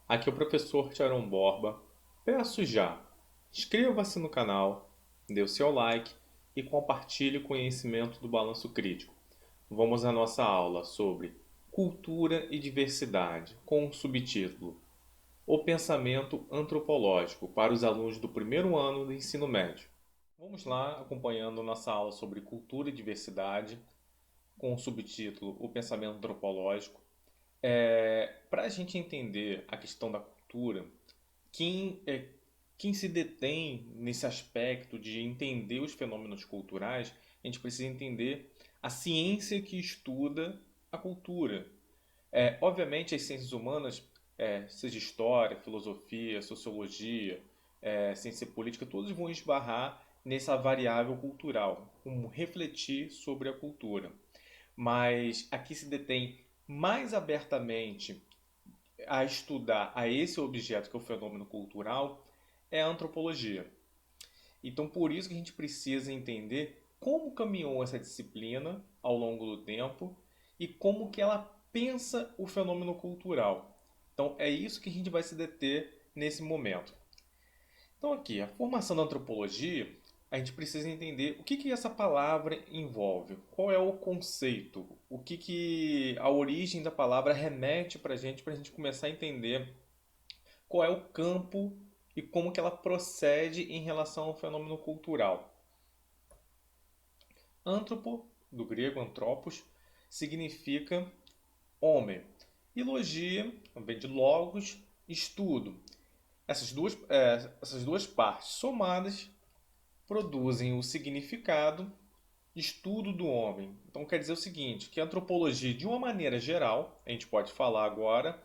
Aqui é o professor Tiaron Borba. Peço já, inscreva-se no canal, dê o seu like e compartilhe o conhecimento do balanço crítico. Vamos à nossa aula sobre cultura e diversidade, com o subtítulo O Pensamento Antropológico para os alunos do primeiro ano do ensino médio. Vamos lá, acompanhando nossa aula sobre cultura e diversidade, com o subtítulo O Pensamento Antropológico. Para a gente entender a questão da cultura, quem, é, quem se detém nesse aspecto de entender os fenômenos culturais, a gente precisa entender a ciência que estuda a cultura. Obviamente, as ciências humanas, seja história, filosofia, sociologia, ciência política, todos vão esbarrar nessa variável cultural, como refletir sobre a cultura. Mas aqui se detém mais abertamente a estudar a esse objeto que é o fenômeno cultural é a antropologia. Então, por isso que a gente precisa entender como caminhou essa disciplina ao longo do tempo e como que ela pensa o fenômeno cultural. Então, é isso que a gente vai se deter nesse momento. Então, aqui, a formação da antropologia, a gente precisa entender o que essa palavra envolve, qual é o conceito, o que a origem da palavra remete para a gente começar a entender qual é o campo e como que ela procede em relação ao fenômeno cultural. Antropo, do grego anthropos, significa homem. E logia, vem de logos, estudo. Essas duas partes somadas produzem o significado estudo do homem. Então quer dizer o seguinte, que a antropologia, de uma maneira geral, a gente pode falar agora,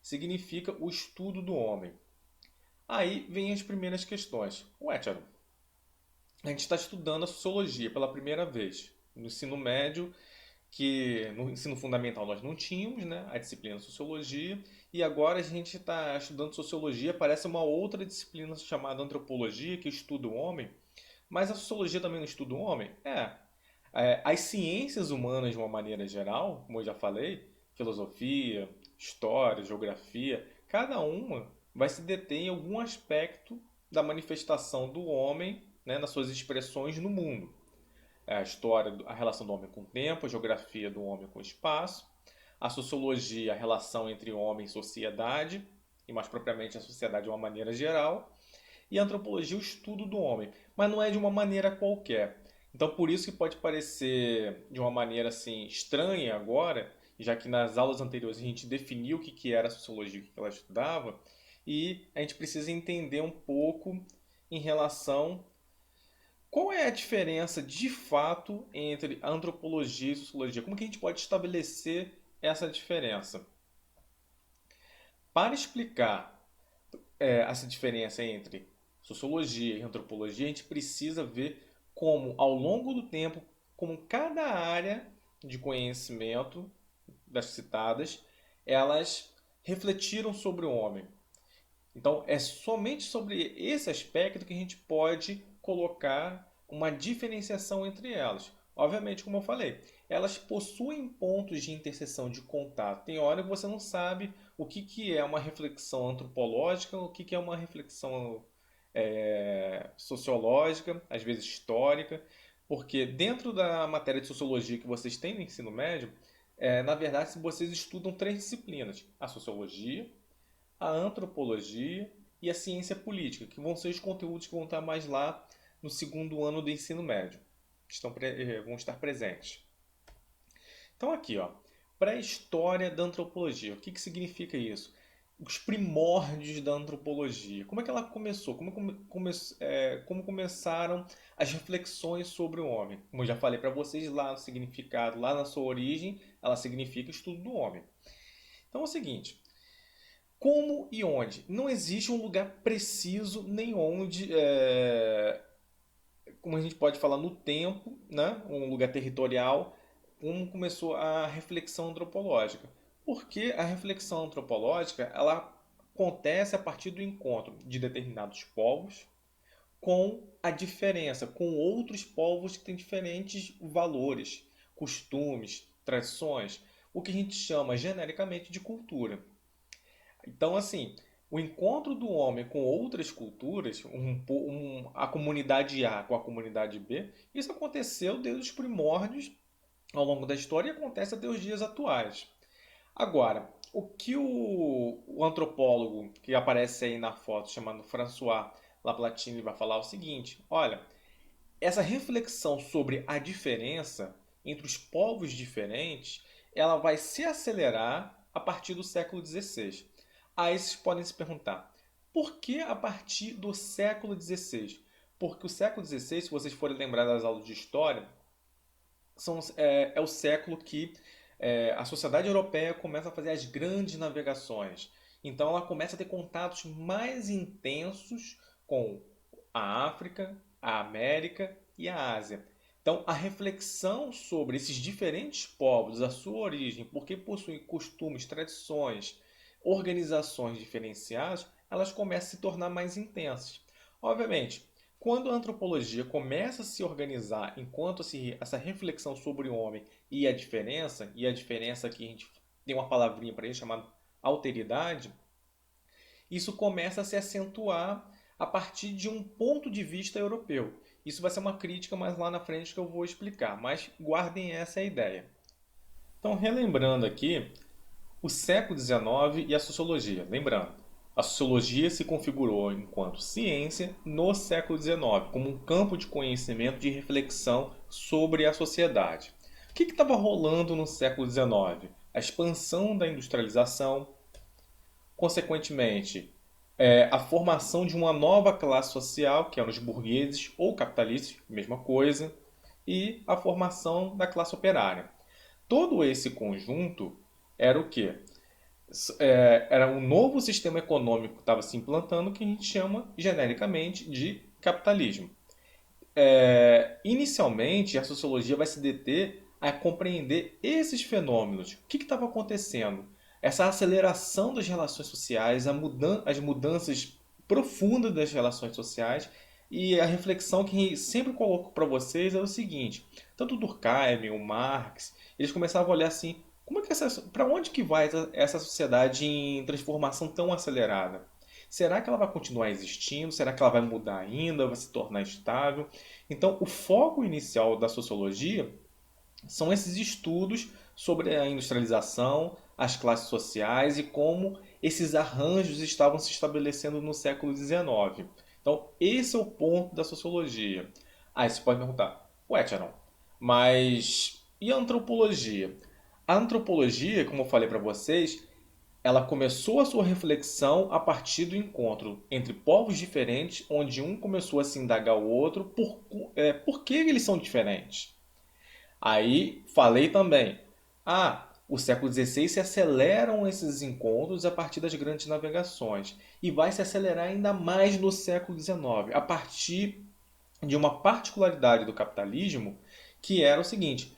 significa o estudo do homem. Aí vem as primeiras questões. Ué, Thiago, a gente está estudando a sociologia pela primeira vez. No ensino médio, que no ensino fundamental nós não tínhamos, né, a disciplina de sociologia, e agora a gente está estudando sociologia, parece uma outra disciplina chamada antropologia, que estuda o homem, mas a sociologia também não estuda o homem? As ciências humanas, de uma maneira geral, como eu já falei, filosofia, história, geografia, cada uma vai se deter em algum aspecto da manifestação do homem, né, nas suas expressões no mundo. A história, a relação do homem com o tempo, a geografia do homem com o espaço, a sociologia, a relação entre homem e sociedade, e mais propriamente a sociedade de uma maneira geral, e a antropologia, o estudo do homem, mas não é de uma maneira qualquer. Então, por isso que pode parecer de uma maneira assim estranha agora, já que nas aulas anteriores a gente definiu o que era a sociologia, o que ela estudava, e a gente precisa entender um pouco em relação qual é a diferença de fato entre antropologia e sociologia. Como que a gente pode estabelecer essa diferença? Para explicar essa diferença entre sociologia e antropologia, a gente precisa ver como, ao longo do tempo, como cada área de conhecimento das citadas, elas refletiram sobre o homem. Então, é somente sobre esse aspecto que a gente pode colocar uma diferenciação entre elas. Obviamente, como eu falei, elas possuem pontos de interseção, de contato. Tem hora que você não sabe que é uma reflexão antropológica, que é uma reflexão sociológica, às vezes histórica, porque dentro da matéria de sociologia que vocês têm no ensino médio, na verdade, vocês estudam três disciplinas: a sociologia, a antropologia e a ciência política, que vão ser os conteúdos que vão estar mais lá no segundo ano do ensino médio, vão estar presentes. Então aqui, ó, pré-história da antropologia. O que significa isso? Os primórdios da antropologia. Como é que ela começou? Como começaram as reflexões sobre o homem? Como eu já falei para vocês lá no significado, lá na sua origem, ela significa estudo do homem. Então é o seguinte, como e onde? Não existe um lugar preciso nem onde, como a gente pode falar, no tempo, né? Um lugar territorial, como começou a reflexão antropológica. Porque a reflexão antropológica ela acontece a partir do encontro de determinados povos com a diferença, com outros povos que têm diferentes valores, costumes, tradições, o que a gente chama genericamente de cultura. Então, assim, O encontro do homem com outras culturas, a comunidade A com a comunidade B, isso aconteceu desde os primórdios ao longo da história e acontece até os dias atuais. Agora, o que o antropólogo que aparece aí na foto, chamado François Laplatine, vai falar é o seguinte: olha, essa reflexão sobre a diferença entre os povos diferentes, ela vai se acelerar a partir do século XVI. Aí vocês podem se perguntar, por que a partir do século XVI? Porque o século XVI, se vocês forem lembrar das aulas de história, é o século que a sociedade europeia começa a fazer as grandes navegações. Então ela começa a ter contatos mais intensos com a África, a América e a Ásia. Então a reflexão sobre esses diferentes povos, a sua origem, por que possuem costumes, tradições, organizações diferenciadas, elas começam a se tornar mais intensas. Obviamente, quando a antropologia começa a se organizar enquanto essa reflexão sobre o homem e a diferença que a gente tem uma palavrinha para isso chamada alteridade, isso começa a se acentuar a partir de um ponto de vista europeu. Isso vai ser uma crítica mais lá na frente que eu vou explicar, mas guardem essa ideia. Então, relembrando aqui, o século XIX e a sociologia. Lembrando, a sociologia se configurou enquanto ciência no século XIX, como um campo de conhecimento de reflexão sobre a sociedade. O que estava rolando no século XIX? A expansão da industrialização, consequentemente, a formação de uma nova classe social, que eram os burgueses ou capitalistas, mesma coisa, e a formação da classe operária. Todo esse conjunto era o quê? Era um novo sistema econômico que estava se implantando que a gente chama genericamente de capitalismo. Inicialmente, a sociologia vai se deter a compreender esses fenômenos. O que estava acontecendo? Essa aceleração das relações sociais, as mudanças profundas das relações sociais e a reflexão que sempre coloco para vocês é o seguinte: tanto Durkheim, o Marx, eles começavam a olhar assim, como é que para onde que vai essa sociedade em transformação tão acelerada? Será que ela vai continuar existindo? Será que ela vai mudar ainda? Vai se tornar estável? Então, o foco inicial da sociologia são esses estudos sobre a industrialização, as classes sociais e como esses arranjos estavam se estabelecendo no século XIX. Então, esse é o ponto da sociologia. Aí você pode perguntar, ué, Tcharon, mas e a antropologia? A antropologia, como eu falei para vocês, ela começou a sua reflexão a partir do encontro entre povos diferentes, onde um começou a se indagar o outro por que eles são diferentes. Aí falei também, o século XVI se aceleram esses encontros a partir das grandes navegações e vai se acelerar ainda mais no século XIX, a partir de uma particularidade do capitalismo que era o seguinte: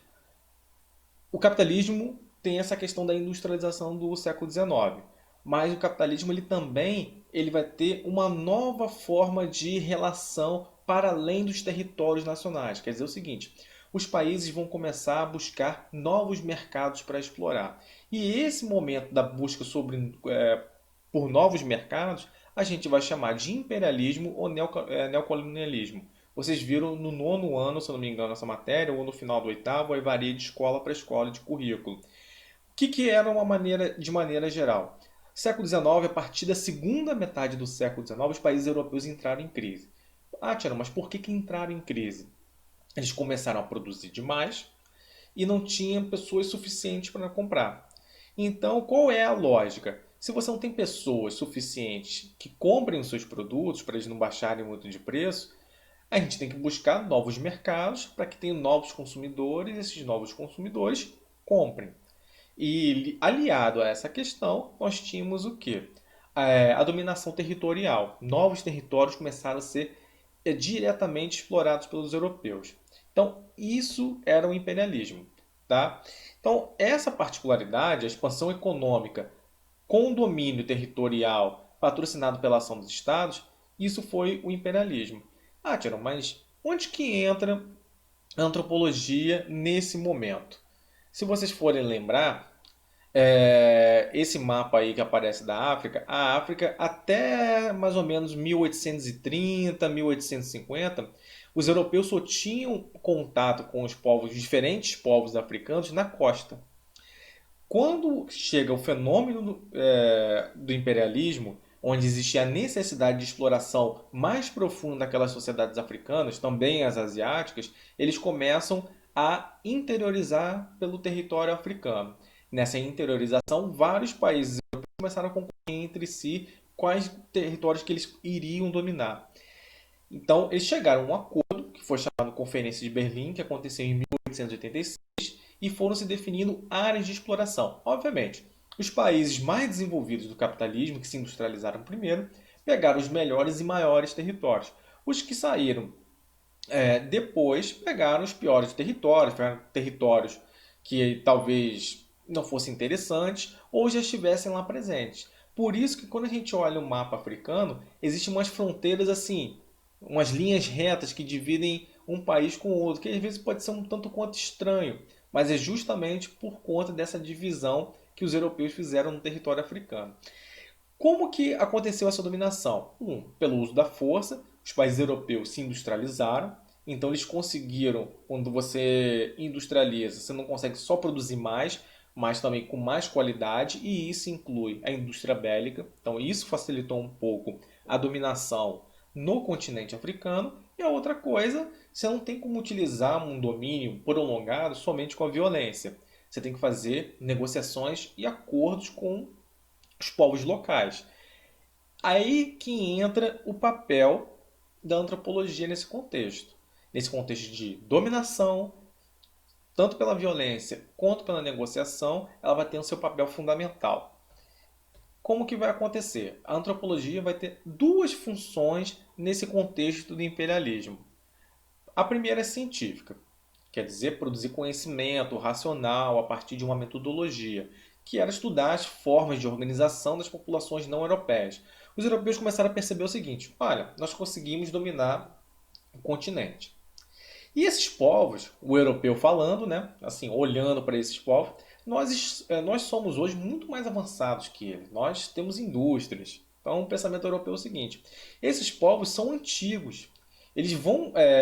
o capitalismo tem essa questão da industrialização do século XIX, mas o capitalismo ele vai ter uma nova forma de relação para além dos territórios nacionais. Quer dizer o seguinte, os países vão começar a buscar novos mercados para explorar. E esse momento da busca por novos mercados, a gente vai chamar de imperialismo ou neocolonialismo. Vocês viram no nono ano, se eu não me engano, essa matéria, ou no final do oitavo, aí varia de escola para escola de currículo. O que era de maneira geral? Século XIX, a partir da segunda metade do século XIX, os países europeus entraram em crise. Tiago, mas por que entraram em crise? Eles começaram a produzir demais e não tinham pessoas suficientes para comprar. Então, qual é a lógica? Se você não tem pessoas suficientes que comprem os seus produtos para eles não baixarem muito de preço, a gente tem que buscar novos mercados para que tenham novos consumidores e esses novos consumidores comprem. E aliado a essa questão, nós tínhamos o quê? A dominação territorial. Novos territórios começaram a ser diretamente explorados pelos europeus. Então, isso era o imperialismo. Tá? Então, essa particularidade, a expansão econômica com domínio territorial patrocinado pela ação dos estados, isso foi o imperialismo. Tiago, mas onde que entra a antropologia nesse momento? Se vocês forem lembrar, Esse mapa aí que aparece da África, a África até mais ou menos 1830, 1850, os europeus só tinham contato com os povos, diferentes povos africanos na costa. Quando chega o fenômeno do imperialismo, onde existia a necessidade de exploração mais profunda daquelas sociedades africanas, também as asiáticas, eles começam a interiorizar pelo território africano. Nessa interiorização, vários países europeus começaram a concorrer entre si quais territórios que eles iriam dominar. Então, eles chegaram a um acordo, que foi chamado Conferência de Berlim, que aconteceu em 1886, e foram se definindo áreas de exploração. Obviamente, os países mais desenvolvidos do capitalismo, que se industrializaram primeiro, pegaram os melhores e maiores territórios. Os que saíram depois pegaram os piores territórios, pegaram territórios que talvez não fossem interessantes ou já estivessem lá presentes. Por isso que quando a gente olha o mapa africano, existem umas fronteiras assim, umas linhas retas que dividem um país com o outro, que às vezes pode ser um tanto quanto estranho, mas é justamente por conta dessa divisão que os europeus fizeram no território africano. Como que aconteceu essa dominação? Pelo uso da força, os países europeus se industrializaram, então eles conseguiram, quando você industrializa, você não consegue só produzir mais, mas também com mais qualidade, e isso inclui a indústria bélica. Então isso facilitou um pouco a dominação no continente africano. E a outra coisa, você não tem como utilizar um domínio prolongado somente com a violência. Você tem que fazer negociações e acordos com os povos locais. Aí que entra o papel da antropologia nesse contexto. Nesse contexto de dominação, tanto pela violência quanto pela negociação, ela vai ter o seu papel fundamental. Como que vai acontecer? A antropologia vai ter duas funções nesse contexto do imperialismo. A primeira é científica, quer dizer, produzir conhecimento racional a partir de uma metodologia, que era estudar as formas de organização das populações não europeias. Os europeus começaram a perceber o seguinte: olha, nós conseguimos dominar o continente. E esses povos, o europeu falando, né, assim, olhando para esses povos, nós somos hoje muito mais avançados que eles. Nós temos indústrias. Então, o pensamento europeu é o seguinte: esses povos são antigos.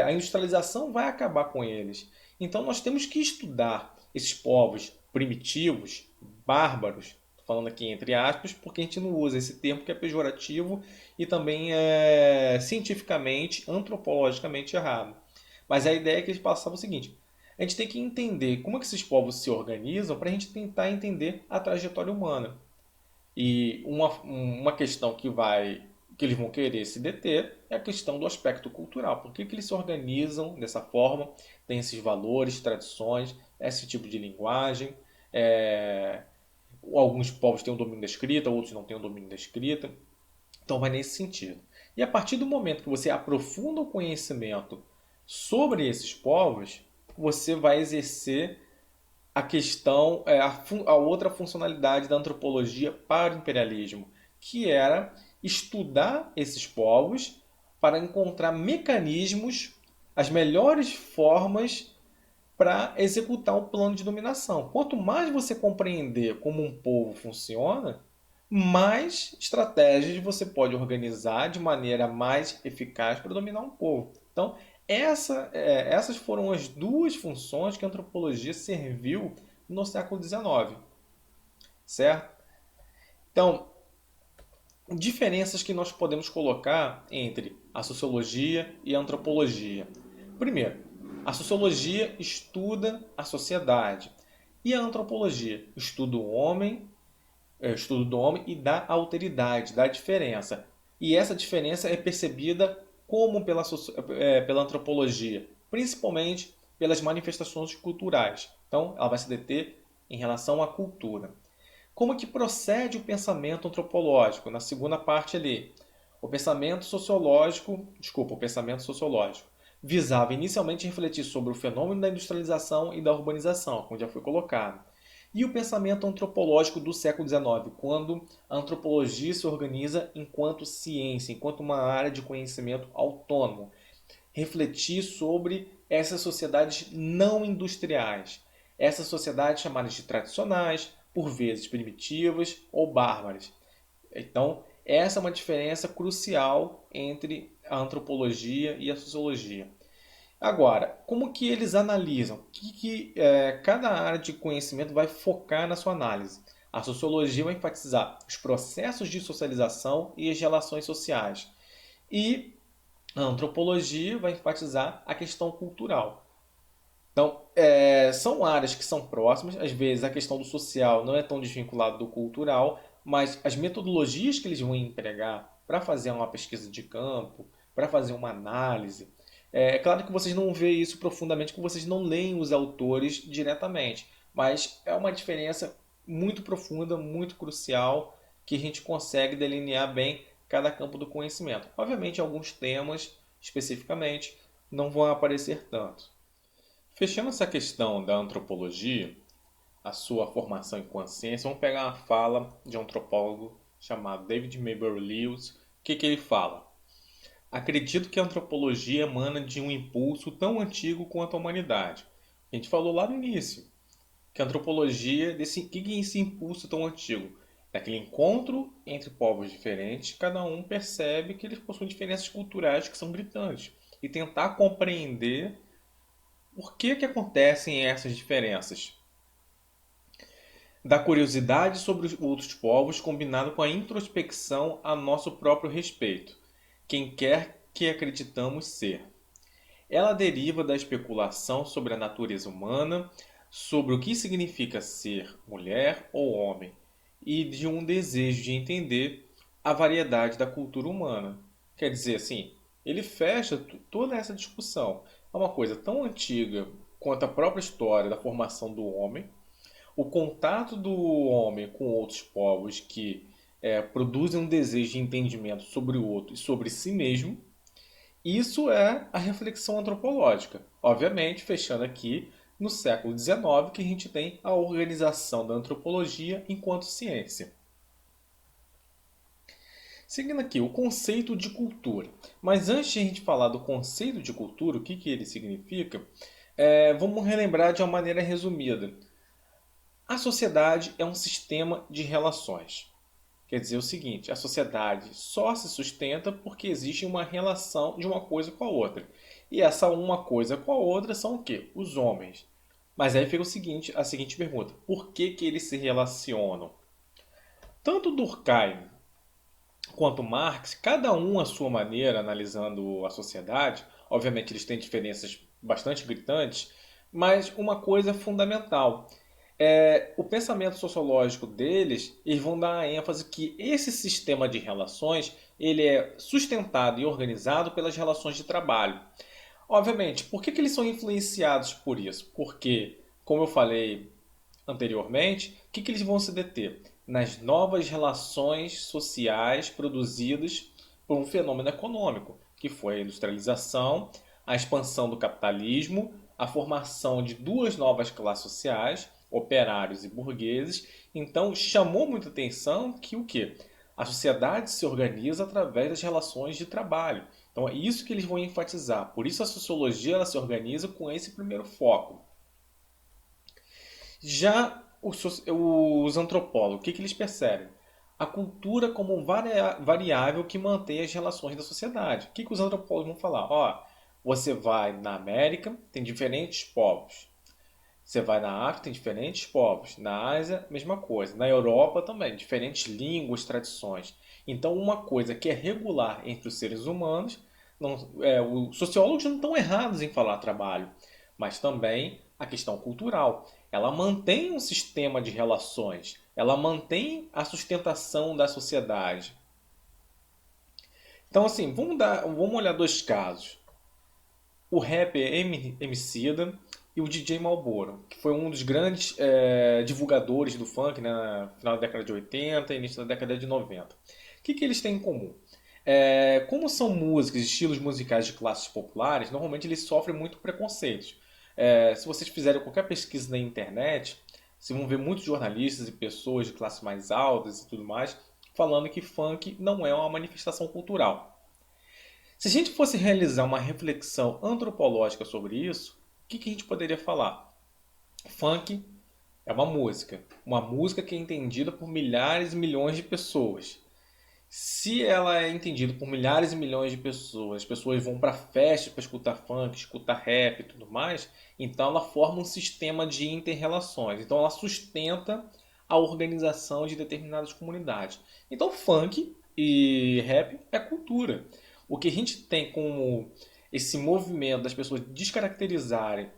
A industrialização vai acabar com eles. Então, nós temos que estudar esses povos primitivos, bárbaros, falando aqui entre aspas, porque a gente não usa esse termo que é pejorativo e também é cientificamente, antropologicamente errado. Mas a ideia é que eles passavam o seguinte: a gente tem que entender como é que esses povos se organizam para a gente tentar entender a trajetória humana. E uma questão que eles vão querer se deter é a questão do aspecto cultural. Por que que eles se organizam dessa forma? Tem esses valores, tradições, esse tipo de linguagem. É, Alguns povos têm o domínio da escrita, outros não têm o domínio da escrita. Então vai nesse sentido. E a partir do momento que você aprofunda o conhecimento sobre esses povos, você vai exercer a questão, a outra funcionalidade da antropologia para o imperialismo, que era estudar esses povos para encontrar mecanismos, as melhores formas para executar um plano de dominação. Quanto mais você compreender como um povo funciona, mais estratégias você pode organizar de maneira mais eficaz para dominar um povo. Então, essas foram as duas funções que a antropologia serviu no século XIX, certo? Então, diferenças que nós podemos colocar entre a sociologia e a antropologia. Primeiro, a sociologia estuda a sociedade e a antropologia estuda o homem, estudo do homem e da alteridade, da diferença. E essa diferença é percebida como pela antropologia, principalmente pelas manifestações culturais. Então, ela vai se deter em relação à cultura. Como que procede o pensamento antropológico? Na segunda parte ali, o pensamento sociológico visava inicialmente refletir sobre o fenômeno da industrialização e da urbanização, como já foi colocado. E o pensamento antropológico do século XIX, quando a antropologia se organiza enquanto ciência, enquanto uma área de conhecimento autônomo. Refletir sobre essas sociedades não industriais, essas sociedades chamadas de tradicionais, por vezes primitivas ou bárbaras. Então, essa é uma diferença crucial entre a antropologia e a sociologia. Agora, como que eles analisam? O que cada área de conhecimento vai focar na sua análise? A sociologia vai enfatizar os processos de socialização e as relações sociais. E a antropologia vai enfatizar a questão cultural. Então, são áreas que são próximas. Às vezes, a questão do social não é tão desvinculada do cultural, mas as metodologias que eles vão empregar para fazer uma pesquisa de campo, para fazer uma análise, é claro que vocês não veem isso profundamente, porque vocês não leem os autores diretamente, mas é uma diferença muito profunda, muito crucial, que a gente consegue delinear bem cada campo do conhecimento. Obviamente, alguns temas especificamente não vão aparecer tanto. Fechando essa questão da antropologia, a sua formação enquanto ciência, vamos pegar uma fala de um antropólogo chamado David Maybury Lewis. O que ele fala? Acredito que a antropologia emana de um impulso tão antigo quanto a humanidade. A gente falou lá no início que a antropologia, que é esse impulso tão antigo? É aquele encontro entre povos diferentes, cada um percebe que eles possuem diferenças culturais que são gritantes. E tentar compreender por que acontecem essas diferenças. Da curiosidade sobre os outros povos combinado com a introspecção a nosso próprio respeito, quem quer que acreditamos ser. Ela deriva da especulação sobre a natureza humana, sobre o que significa ser mulher ou homem, e de um desejo de entender a variedade da cultura humana. Quer dizer, assim, ele fecha toda essa discussão. É uma coisa tão antiga quanto a própria história da formação do homem, o contato do homem com outros povos que produzem um desejo de entendimento sobre o outro e sobre si mesmo. Isso é a reflexão antropológica. Obviamente, fechando aqui no século XIX, que a gente tem a organização da antropologia enquanto ciência. Seguindo aqui, o conceito de cultura. Mas antes de a gente falar do conceito de cultura, o que ele significa, vamos relembrar de uma maneira resumida. A sociedade é um sistema de relações. Quer dizer o seguinte, a sociedade só se sustenta porque existe uma relação de uma coisa com a outra. E essa uma coisa com a outra são o quê? Os homens. Mas aí fica a seguinte pergunta: por que eles se relacionam? Tanto Durkheim quanto Marx, cada um à sua maneira, analisando a sociedade, obviamente eles têm diferenças bastante gritantes, mas uma coisa é fundamental. O pensamento sociológico deles, eles vão dar a ênfase que esse sistema de relações ele é sustentado e organizado pelas relações de trabalho. Obviamente, por que eles são influenciados por isso? Porque, como eu falei anteriormente, o que eles vão se deter? Nas novas relações sociais produzidas por um fenômeno econômico, que foi a industrialização, a expansão do capitalismo, a formação de duas novas classes sociais, operários e burgueses. Então chamou muita atenção que o quê? A sociedade se organiza através das relações de trabalho. Então é isso que eles vão enfatizar. Por isso a sociologia ela se organiza com esse primeiro foco. Já os antropólogos, o que eles percebem? A cultura como variável que mantém as relações da sociedade. O que os antropólogos vão falar? Você vai na América, tem diferentes povos. Você vai na África, tem diferentes povos. Na Ásia, mesma coisa. Na Europa também, diferentes línguas, tradições. Então, uma coisa que é regular entre os seres humanos, os sociólogos não estão errados em falar trabalho, mas também a questão cultural. Ela mantém um sistema de relações, ela mantém a sustentação da sociedade. Então, assim, vamos olhar dois casos. O rapper Emicida e o DJ Malboro, que foi um dos grandes divulgadores do funk, né, no final da década de 80 e início da década de 90. O que eles têm em comum? Como são músicas, estilos musicais de classes populares, normalmente eles sofrem muito preconceitos. Se vocês fizerem qualquer pesquisa na internet, vocês vão ver muitos jornalistas e pessoas de classes mais altas e tudo mais falando que funk não é uma manifestação cultural. Se a gente fosse realizar uma reflexão antropológica sobre isso, o que a gente poderia falar? Funk É uma música que é entendida por milhares e milhões de pessoas. Se ela é entendida por milhares e milhões de pessoas, as pessoas vão para festas para escutar funk, escutar rap e tudo mais, então ela forma um sistema de interrelações. Então ela sustenta a organização de determinadas comunidades. Então funk e rap é cultura. O que a gente tem como esse movimento das pessoas descaracterizarem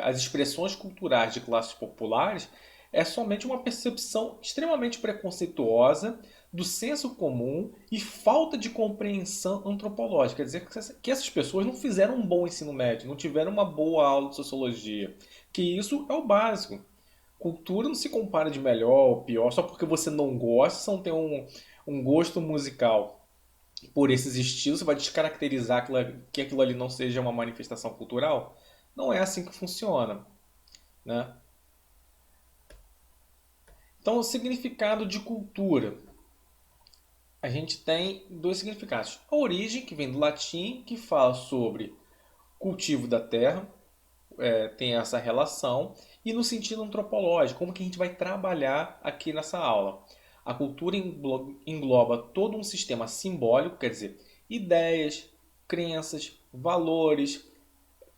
as expressões culturais de classes populares é somente uma percepção extremamente preconceituosa do senso comum e falta de compreensão antropológica. Quer dizer que essas pessoas não fizeram um bom ensino médio, não tiveram uma boa aula de sociologia. Que isso é o básico. Cultura não se compara de melhor ou pior só porque você não gosta, você não tem um gosto musical por esses estilos, você vai descaracterizar que aquilo ali não seja uma manifestação cultural. Não é assim que funciona, né? Então, o significado de cultura. A gente tem dois significados. A origem, que vem do latim, que fala sobre cultivo da terra, tem essa relação, e no sentido antropológico, como que a gente vai trabalhar aqui nessa aula. A cultura engloba todo um sistema simbólico, quer dizer, ideias, crenças, valores,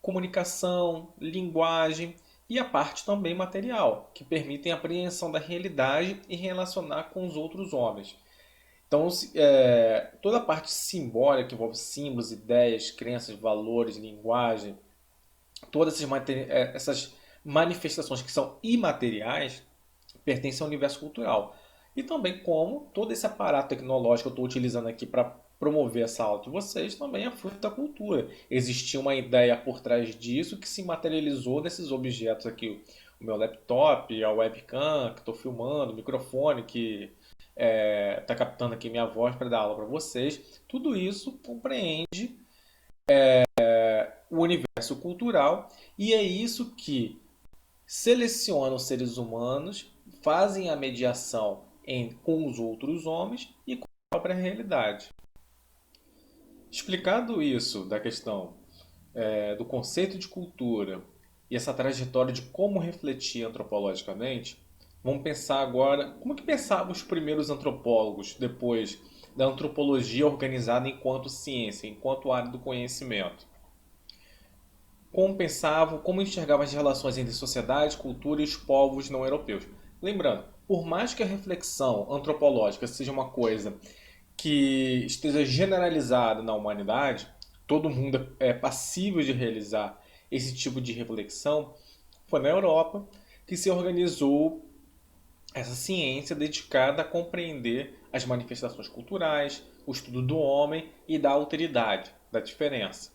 comunicação, linguagem e a parte também material, que permitem a apreensão da realidade e relacionar com os outros homens. Então, toda a parte simbólica que envolve símbolos, ideias, crenças, valores, linguagem, todas essas manifestações que são imateriais pertencem ao universo cultural. E também como todo esse aparato tecnológico que eu estou utilizando aqui para promover essa aula de vocês também é fruto da cultura. Existia uma ideia por trás disso que se materializou nesses objetos aqui. O meu laptop, a webcam que estou filmando, o microfone que está captando aqui minha voz para dar aula para vocês. Tudo isso compreende o universo cultural e é isso que selecionam os seres humanos, fazem a mediação com os outros homens e com a própria realidade. Explicado isso da questão do conceito de cultura e essa trajetória de como refletir antropologicamente, vamos pensar agora como que pensavam os primeiros antropólogos depois da antropologia organizada enquanto ciência, enquanto área do conhecimento. Como pensavam, como enxergavam as relações entre sociedade, cultura e os povos não europeus. Lembrando, por mais que a reflexão antropológica seja uma coisa que esteja generalizada na humanidade, todo mundo é passível de realizar esse tipo de reflexão, foi na Europa que se organizou essa ciência dedicada a compreender as manifestações culturais, o estudo do homem e da alteridade, da diferença.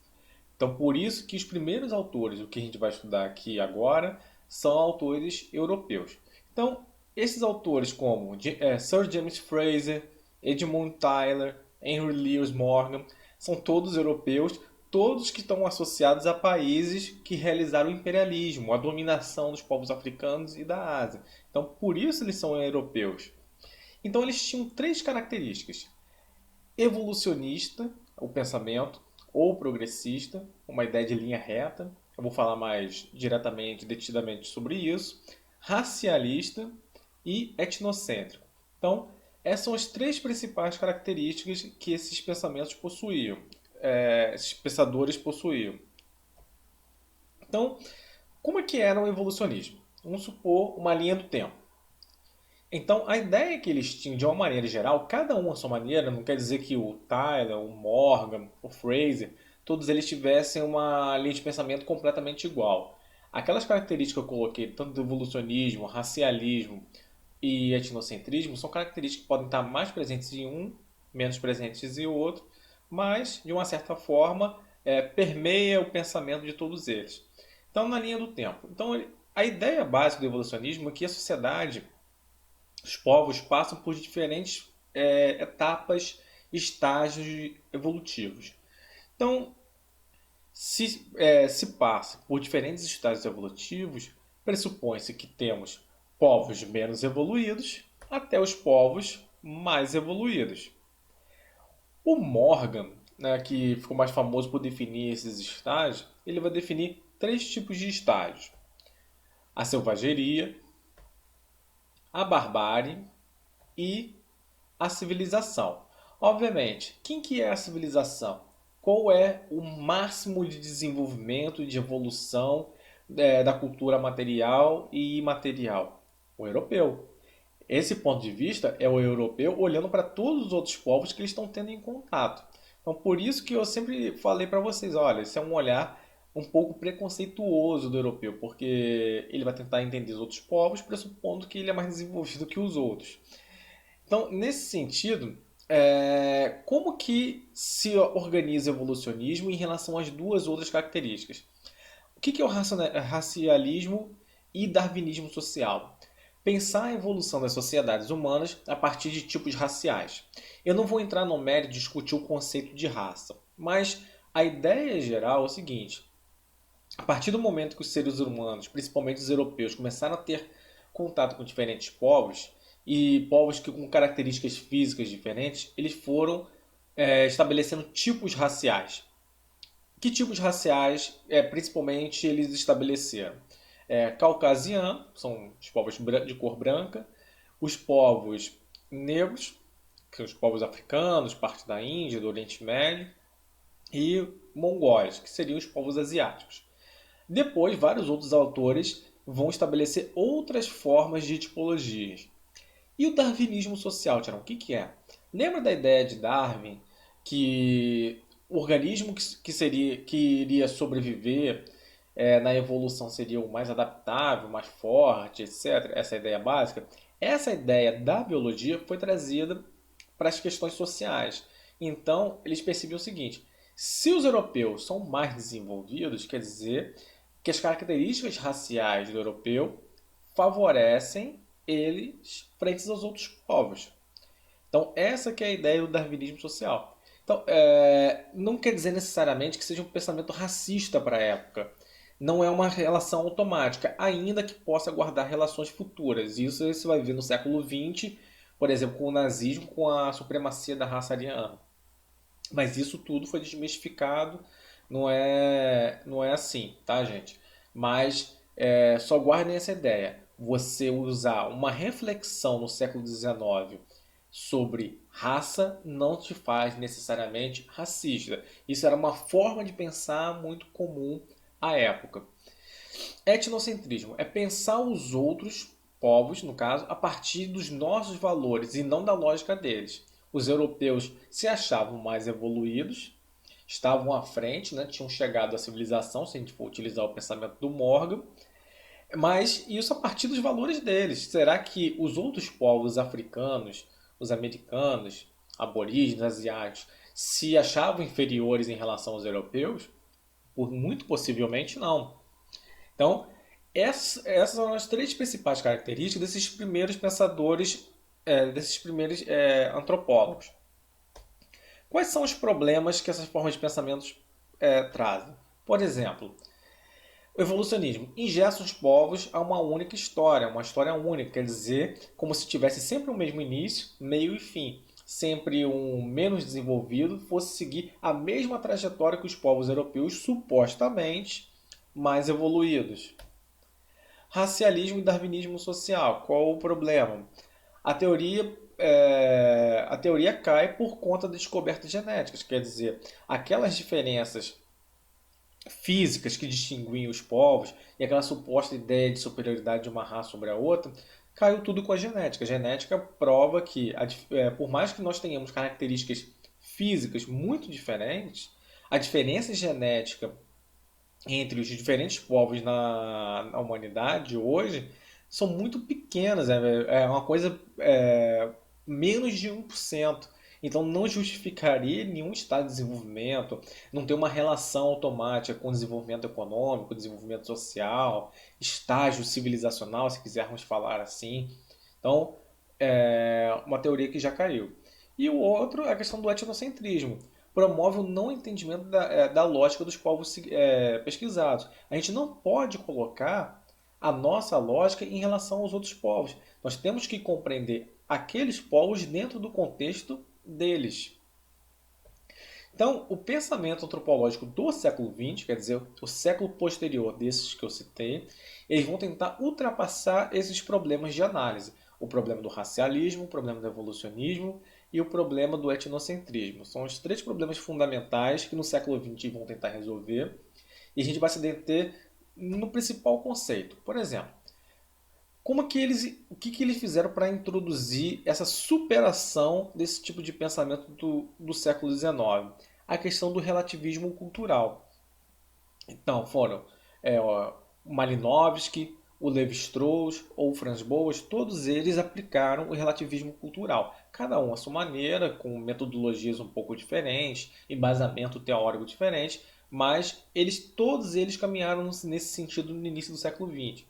Então, por isso que os primeiros autores, o que a gente vai estudar aqui agora, são autores europeus. Então, esses autores como Sir James Frazer, Edmund Tyler, Henry Lewis Morgan, são todos europeus, todos que estão associados a países que realizaram o imperialismo, a dominação dos povos africanos e da Ásia. Então, por isso eles são europeus. Então, eles tinham três características: evolucionista, o pensamento, ou progressista, uma ideia de linha reta. Eu vou falar mais diretamente, detidamente sobre isso. Racialista e etnocêntrico. Então, essas são as três principais características que esses pensamentos possuíam, esses pensadores possuíam. Então, como é que era o evolucionismo? Vamos supor uma linha do tempo. Então, a ideia que eles tinham, de uma maneira geral, cada um à sua maneira, não quer dizer que o Tyler, o Morgan, o Fraser, todos eles tivessem uma linha de pensamento completamente igual. Aquelas características que eu coloquei, tanto do evolucionismo, racialismo e etnocentrismo, são características que podem estar mais presentes em um, menos presentes em outro, mas, de uma certa forma, permeia o pensamento de todos eles. Então, na linha do tempo. Então, a ideia básica do evolucionismo é que a sociedade, os povos passam por diferentes etapas, estágios evolutivos. Então, se passa por diferentes estágios evolutivos, pressupõe-se que temos povos menos evoluídos até os povos mais evoluídos. O Morgan, né, que ficou mais famoso por definir esses estágios, ele vai definir três tipos de estágios. a selvageria, a barbárie e a civilização. Obviamente, quem que é a civilização? Qual é o máximo de desenvolvimento e de evolução da cultura material e imaterial? O europeu. Esse ponto de vista é o europeu olhando para todos os outros povos que eles estão tendo em contato. Então, por isso que eu sempre falei para vocês, olha, esse é um olhar um pouco preconceituoso do europeu, porque ele vai tentar entender os outros povos, pressupondo que ele é mais desenvolvido que os outros. Então, nesse sentido, como que se organiza o evolucionismo em relação às duas outras características? O que é o racialismo e darwinismo social? Pensar a evolução das sociedades humanas a partir de tipos raciais. Eu não vou entrar no mérito de discutir o conceito de raça, mas a ideia geral é o seguinte: a partir do momento que os seres humanos, principalmente os europeus, começaram a ter contato com diferentes povos, e povos que com características físicas diferentes, eles foram estabelecendo tipos raciais. Que tipos raciais, principalmente, eles estabeleceram? Caucasiano, são os povos de cor branca, os povos negros, que são os povos africanos, parte da Índia, do Oriente Médio, e mongóis, que seriam os povos asiáticos. Depois, vários outros autores vão estabelecer outras formas de tipologias. E o darwinismo social, Tiarão, o que é? Lembra da ideia de Darwin que o organismo que iria sobreviver na evolução seria o mais adaptável, mais forte, etc. Essa é a ideia básica. Essa ideia da biologia foi trazida para as questões sociais. Então, eles percebiam o seguinte: se os europeus são mais desenvolvidos, quer dizer que as características raciais do europeu favorecem eles frente aos outros povos. Então, essa que é a ideia do darwinismo social. Então, não quer dizer necessariamente que seja um pensamento racista para a época. Não é uma relação automática, ainda que possa guardar relações futuras. Isso você vai ver no século XX, por exemplo, com o nazismo, com a supremacia da raça ariana. Mas isso tudo foi desmistificado, não é assim, tá, gente? Mas só guardem essa ideia. Você usar uma reflexão no século XIX sobre raça não te faz necessariamente racista. Isso era uma forma de pensar muito comum à época. Etnocentrismo é pensar os outros povos, no caso, a partir dos nossos valores e não da lógica deles. Os europeus se achavam mais evoluídos, estavam à frente, né? Tinham chegado à civilização, se a gente for utilizar o pensamento do Morgan, mas isso a partir dos valores deles. Será que os outros povos africanos, os americanos, aborígenes, asiáticos, se achavam inferiores em relação aos europeus? Por muito possivelmente não. Então, essas são as três principais características desses primeiros pensadores, desses primeiros antropólogos. Quais são os problemas que essas formas de pensamentos trazem? Por exemplo, o evolucionismo ingessa os povos a uma única história, uma história única, quer dizer, como se tivesse sempre o mesmo início, meio e fim. Sempre um menos desenvolvido fosse seguir a mesma trajetória que os povos europeus supostamente mais evoluídos. Racialismo e darwinismo social. Qual o problema? A teoria cai por conta das descobertas genéticas, quer dizer, aquelas diferenças físicas que distinguiam os povos e aquela suposta ideia de superioridade de uma raça sobre a outra, caiu tudo com a genética. A genética prova que, por mais que nós tenhamos características físicas muito diferentes, a diferença genética entre os diferentes povos na humanidade hoje são muito pequenas, é uma coisa menos de 1%. Então não justificaria nenhum estado de desenvolvimento, não ter uma relação automática com o desenvolvimento econômico, desenvolvimento social, estágio civilizacional, se quisermos falar assim. Então, uma teoria que já caiu. E o outro é a questão do etnocentrismo. Promove o não entendimento da lógica dos povos pesquisados. A gente não pode colocar a nossa lógica em relação aos outros povos. Nós temos que compreender aqueles povos dentro do contexto deles. Então, o pensamento antropológico do século XX, quer dizer, o século posterior desses que eu citei, eles vão tentar ultrapassar esses problemas de análise. O problema do racialismo, o problema do evolucionismo e o problema do etnocentrismo. São os três problemas fundamentais que no século XX vão tentar resolver. E a gente vai se deter no principal conceito. Por exemplo, o que eles fizeram para introduzir essa superação desse tipo de pensamento do século XIX? A questão do relativismo cultural. Então, foram o Malinowski, o Levi-Strauss ou o Franz Boas, todos eles aplicaram o relativismo cultural. Cada um à sua maneira, com metodologias um pouco diferentes, embasamento teórico diferente, mas todos eles caminharam nesse sentido no início do século XX.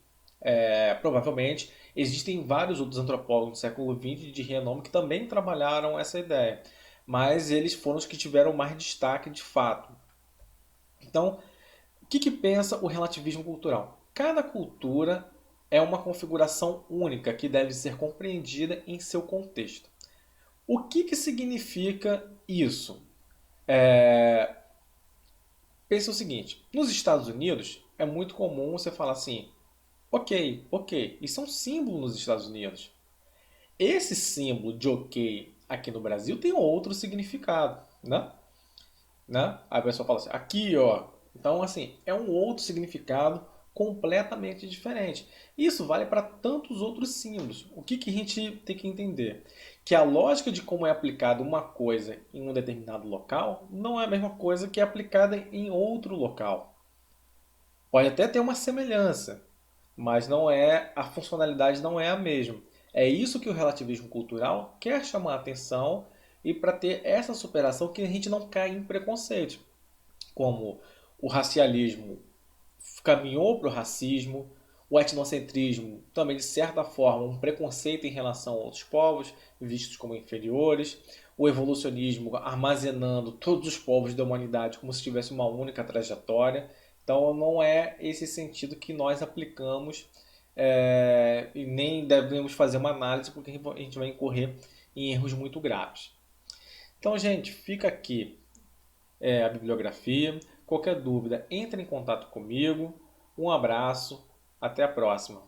Provavelmente existem vários outros antropólogos do século XX de renome que também trabalharam essa ideia, mas eles foram os que tiveram mais destaque de fato. Então, o que pensa o relativismo cultural? Cada cultura é uma configuração única que deve ser compreendida em seu contexto. O que significa isso? Pense o seguinte: nos Estados Unidos é muito comum você falar assim, ok, isso é um símbolo nos Estados Unidos. Esse símbolo de ok aqui no Brasil tem outro significado, né? Aí a pessoa fala assim, aqui ó. Então, assim, é um outro significado completamente diferente. Isso vale para tantos outros símbolos. O que a gente tem que entender? Que a lógica de como é aplicada uma coisa em um determinado local não é a mesma coisa que é aplicada em outro local. Pode até ter uma semelhança, mas a funcionalidade não é a mesma. É isso que o relativismo cultural quer chamar a atenção e para ter essa superação que a gente não cai em preconceito, como o racialismo caminhou para o racismo, o etnocentrismo também de certa forma um preconceito em relação a outros povos vistos como inferiores, o evolucionismo armazenando todos os povos da humanidade como se tivesse uma única trajetória. Então não é esse sentido que nós aplicamos e nem devemos fazer uma análise porque a gente vai incorrer em erros muito graves. Então, gente, fica aqui a bibliografia. Qualquer dúvida, entre em contato comigo. Um abraço, até a próxima.